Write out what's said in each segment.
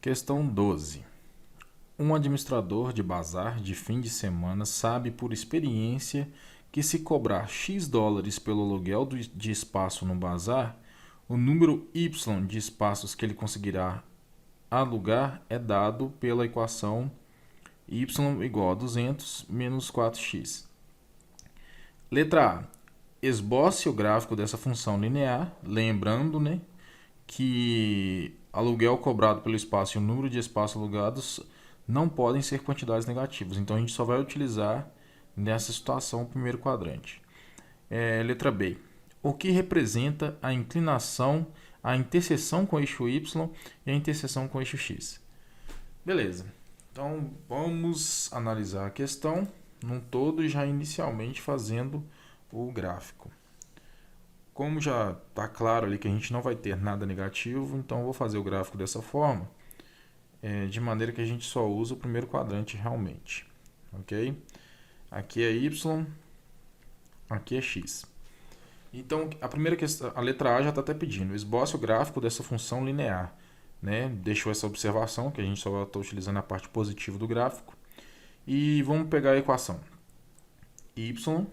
Questão 12. Um administrador de bazar de fim de semana sabe por experiência que se cobrar X dólares pelo aluguel de espaço no bazar, o número Y de espaços que ele conseguirá alugar é dado pela equação y igual a 200 menos 4x. Letra A. Esboce o gráfico dessa função linear, lembrando, que aluguel cobrado pelo espaço e o número de espaços alugados não podem ser quantidades negativas. Então a gente só vai utilizar nessa situação o primeiro quadrante. Letra B. O que representa a inclinação, a interseção com o eixo Y e a interseção com o eixo X? Beleza. Então vamos analisar a questão num todo e já inicialmente fazendo o gráfico. Como já está claro ali que a gente não vai ter nada negativo, então eu vou fazer o gráfico dessa forma, de maneira que a gente só usa o primeiro quadrante realmente. Ok? Aqui é Y, aqui é X. Então, a primeira questão, a letra A já está até pedindo, esboce o gráfico dessa função linear. Deixou essa observação, que a gente só está utilizando a parte positiva do gráfico. E vamos pegar a equação. Y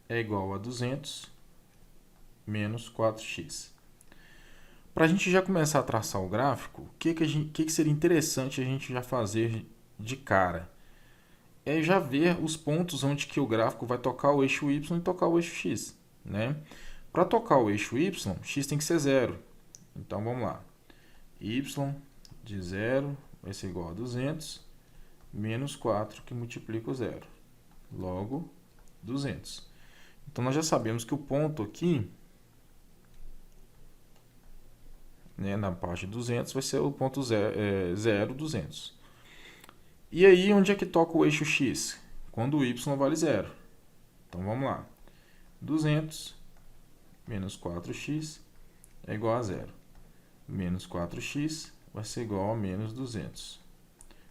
é igual a 200 menos 4x. Para a gente já começar a traçar o gráfico, o que seria interessante a gente já fazer de cara? É já ver os pontos onde que o gráfico vai tocar o eixo Y e tocar o eixo X. Para tocar o eixo Y, x tem que ser zero. Então vamos lá. Y de 0 vai ser igual a 200 menos 4 que multiplica o zero. Logo, 200. Então nós já sabemos que o ponto aqui, na parte 200, vai ser o ponto 0, 200. E aí, onde é que toca o eixo X? Quando o Y vale 0. Então, vamos lá. 200 menos 4x é igual a 0. Menos 4x vai ser igual a menos 200.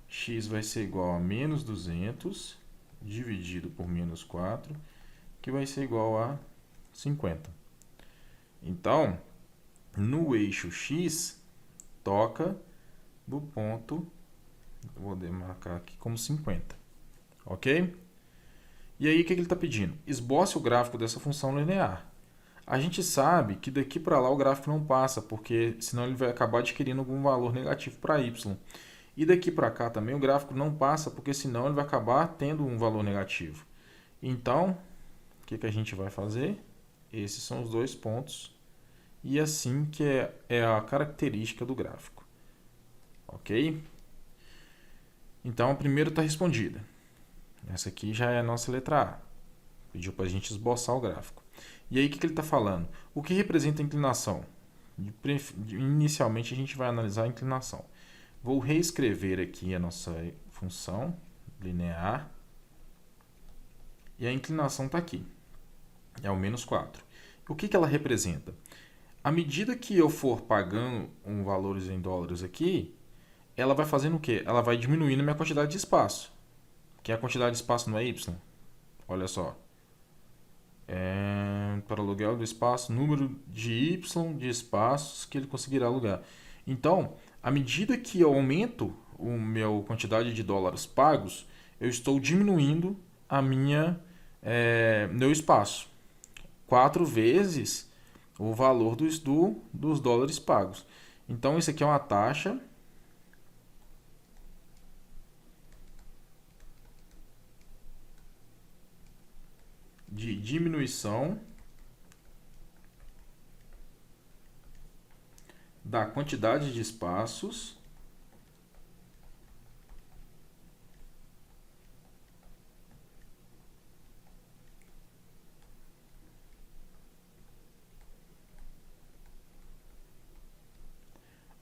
X vai ser igual a menos 200 dividido por menos 4, que vai ser igual a 50. Então, no eixo X, toca do ponto, vou demarcar aqui como 50. Ok? E aí, o que ele está pedindo? Esboce o gráfico dessa função linear. A gente sabe que daqui para lá o gráfico não passa, porque senão ele vai acabar adquirindo algum valor negativo para y. E daqui para cá também o gráfico não passa, porque senão ele vai acabar tendo um valor negativo. Então, o que a gente vai fazer? Esses são os dois pontos. E assim que é a característica do gráfico. Ok? Então, a primeira está respondida. Essa aqui já é a nossa letra A. Pediu para a gente esboçar o gráfico. E aí, o que ele está falando? O que representa a inclinação? Inicialmente, a gente vai analisar a inclinação. Vou reescrever aqui a nossa função linear. E a inclinação está aqui. É o menos 4. O que ela representa? À medida que eu for pagando valores em dólares aqui, ela vai fazendo o quê? Ela vai diminuindo a minha quantidade de espaço. Que a quantidade de espaço não é Y. Olha só. Para aluguel do espaço, número de Y de espaços que ele conseguirá alugar. Então, à medida que eu aumento a minha quantidade de dólares pagos, eu estou diminuindo a meu espaço. 4 vezes o valor dos dólares pagos. Então, isso aqui é uma taxa de diminuição da quantidade de espaços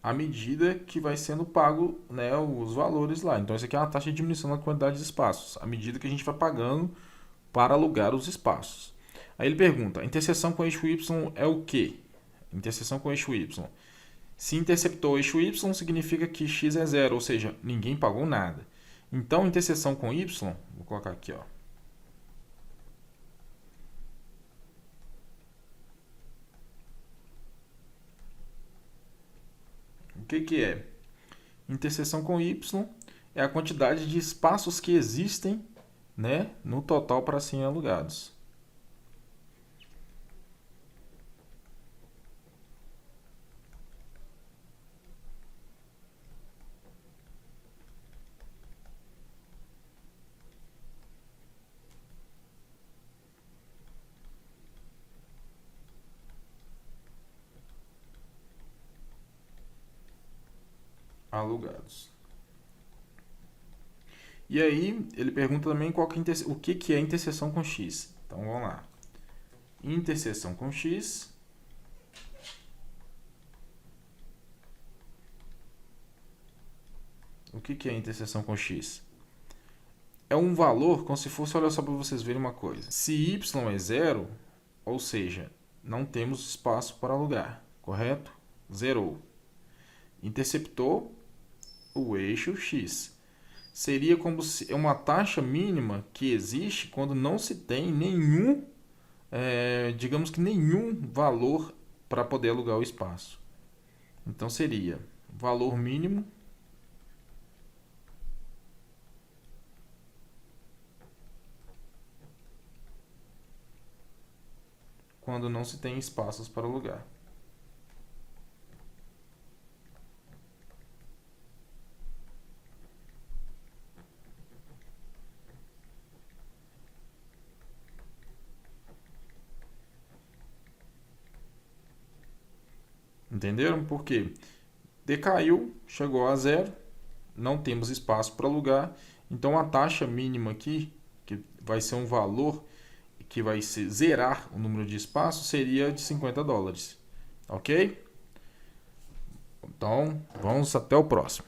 à medida que vai sendo pago, os valores lá. Então, isso aqui é uma taxa de diminuição da quantidade de espaços, à medida que a gente vai pagando para alugar os espaços. Aí ele pergunta, a interseção com o eixo Y é o quê? Interseção com o eixo Y. Se interceptou o eixo Y, significa que x é zero, ou seja, ninguém pagou nada. Então, interseção com Y, vou colocar aqui, ó. que é? Interseção com Y é a quantidade de espaços que existem, né, no total para serem alugados. Alugados. E aí, ele pergunta também o que é interseção com X. Então, vamos lá. Interseção com X O que é interseção com X? É um valor como se fosse, olha só para vocês verem uma coisa. Se Y é zero, ou seja, não temos espaço para alugar, correto? Zerou. Interceptou o eixo X. Seria como se é uma taxa mínima que existe quando não se tem nenhum, digamos que nenhum valor para poder alugar o espaço. Então seria valor mínimo quando não se tem espaços para alugar. Entenderam? Por quê? Decaiu, chegou a zero, não temos espaço para alugar, então a taxa mínima aqui, que vai ser um valor que vai zerar o número de espaços, seria de $50. Ok? Então, vamos até o próximo.